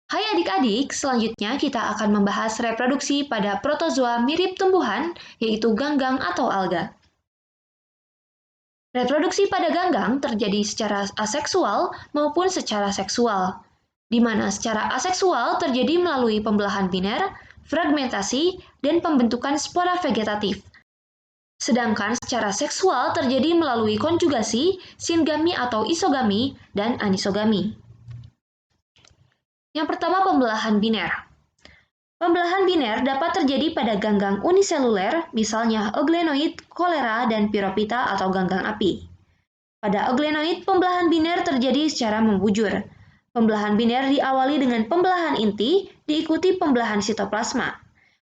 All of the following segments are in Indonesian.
Hai adik-adik, selanjutnya kita akan membahas reproduksi pada protozoa mirip tumbuhan, yaitu ganggang atau alga. Reproduksi pada ganggang terjadi secara aseksual maupun secara seksual, di mana secara aseksual terjadi melalui pembelahan biner, fragmentasi, dan pembentukan spora vegetatif. Sedangkan secara seksual terjadi melalui konjugasi, singami atau isogami, dan anisogami. Yang pertama, pembelahan biner. Pembelahan biner dapat terjadi pada ganggang uniseluler, misalnya euglenoid, kolera, dan piropita atau ganggang api. Pada euglenoid, pembelahan biner terjadi secara membujur. Pembelahan biner diawali dengan pembelahan inti, diikuti pembelahan sitoplasma.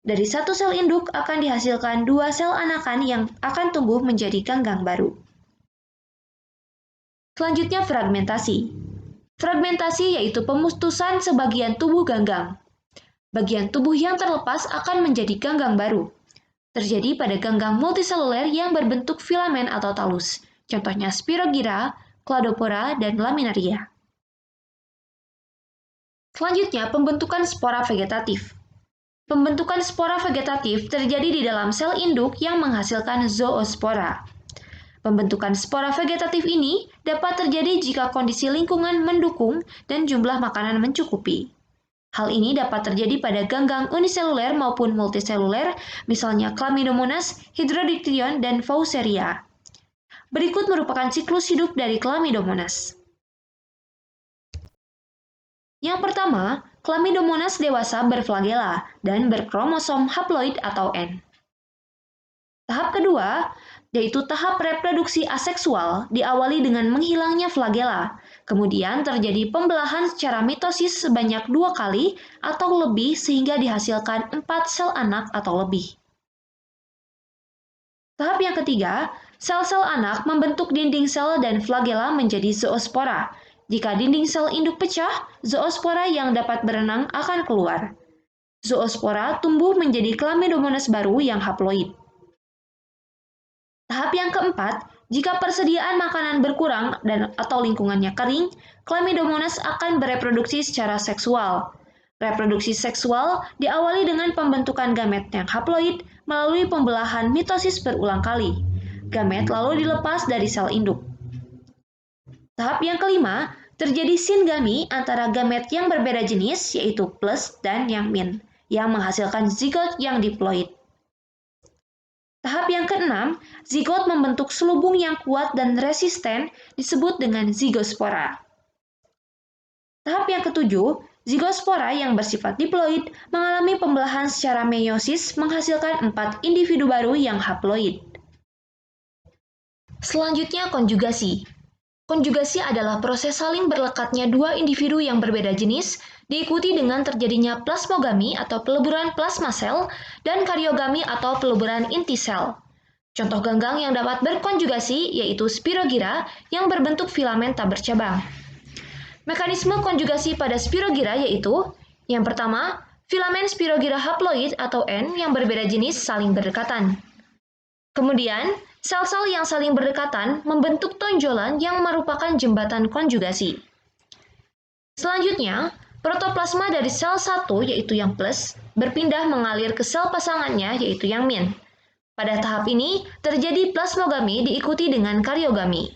Dari satu sel induk akan dihasilkan dua sel anakan yang akan tumbuh menjadi ganggang baru. Selanjutnya, fragmentasi. Fragmentasi yaitu pemutusan sebagian tubuh ganggang. Bagian tubuh yang terlepas akan menjadi ganggang baru. Terjadi pada ganggang multiseluler yang berbentuk filamen atau talus. Contohnya Spirogyra, Cladopora, dan Laminaria. Selanjutnya, pembentukan spora vegetatif. Pembentukan spora vegetatif terjadi di dalam sel induk yang menghasilkan zoospora. Pembentukan spora vegetatif ini dapat terjadi jika kondisi lingkungan mendukung dan jumlah makanan mencukupi. Hal ini dapat terjadi pada ganggang uniseluler maupun multiseluler, misalnya Chlamydomonas, Hydrodictyon, dan Fouceria. Berikut merupakan siklus hidup dari Chlamydomonas. Yang pertama, Chlamydomonas dewasa berflagela dan berkromosom haploid atau N. Tahap kedua, yaitu tahap reproduksi aseksual, diawali dengan menghilangnya flagela. Kemudian terjadi pembelahan secara mitosis sebanyak 2 kali atau lebih sehingga dihasilkan 4 sel anak atau lebih. Tahap yang ketiga, sel-sel anak membentuk dinding sel dan flagela menjadi zoospora. Jika dinding sel induk pecah, zoospora yang dapat berenang akan keluar. Zoospora tumbuh menjadi Chlamydomonas baru yang haploid. Tahap yang keempat, jika persediaan makanan berkurang atau lingkungannya kering, Chlamydomonas akan bereproduksi secara seksual. Reproduksi seksual diawali dengan pembentukan gamet yang haploid melalui pembelahan mitosis berulang kali. Gamet lalu dilepas dari sel induk. Tahap yang kelima, terjadi singami antara gamet yang berbeda jenis, yaitu plus dan yang min, yang menghasilkan zigot yang diploid. Tahap yang keenam, zigot membentuk selubung yang kuat dan resisten disebut dengan zigospora. Tahap yang ketujuh, zigospora yang bersifat diploid mengalami pembelahan secara meiosis menghasilkan 4 individu baru yang haploid. Selanjutnya, konjugasi. Konjugasi adalah proses saling berlekatnya dua individu yang berbeda jenis, diikuti dengan terjadinya plasmogami atau peleburan plasma sel dan karyogami atau peleburan inti sel. Contoh ganggang yang dapat berkonjugasi yaitu Spirogyra yang berbentuk filamen tak bercabang. Mekanisme konjugasi pada Spirogyra yaitu: yang pertama, filamen Spirogyra haploid atau N yang berbeda jenis saling berdekatan. Kemudian, sel-sel yang saling berdekatan membentuk tonjolan yang merupakan jembatan konjugasi. Selanjutnya, protoplasma dari sel 1 yaitu yang plus berpindah mengalir ke sel pasangannya yaitu yang min. Pada tahap ini, terjadi plasmogami diikuti dengan karyogami.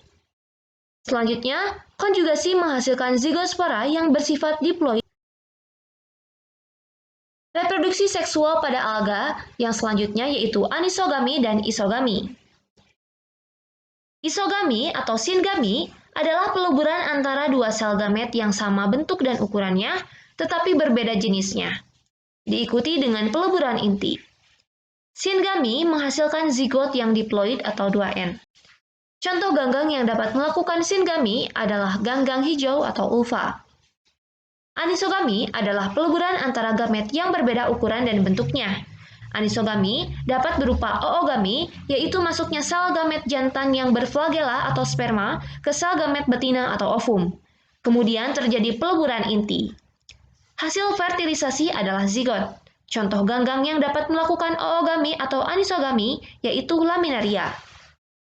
Selanjutnya, konjugasi menghasilkan zigospora yang bersifat diploid. Reproduksi seksual pada alga yang selanjutnya yaitu anisogami dan isogami. Isogami atau singami adalah peleburan antara dua sel gamet yang sama bentuk dan ukurannya, tetapi berbeda jenisnya. Diikuti dengan peleburan inti. Singami menghasilkan zigot yang diploid atau 2N. Contoh ganggang yang dapat melakukan singami adalah ganggang hijau atau ulva. Anisogami adalah peleburan antara gamet yang berbeda ukuran dan bentuknya. Anisogami dapat berupa oogami, yaitu masuknya sel gamet jantan yang berflagela atau sperma ke sel gamet betina atau ovum. Kemudian terjadi peleburan inti. Hasil fertilisasi adalah zigot. Contoh ganggang yang dapat melakukan oogami atau anisogami yaitu Laminaria.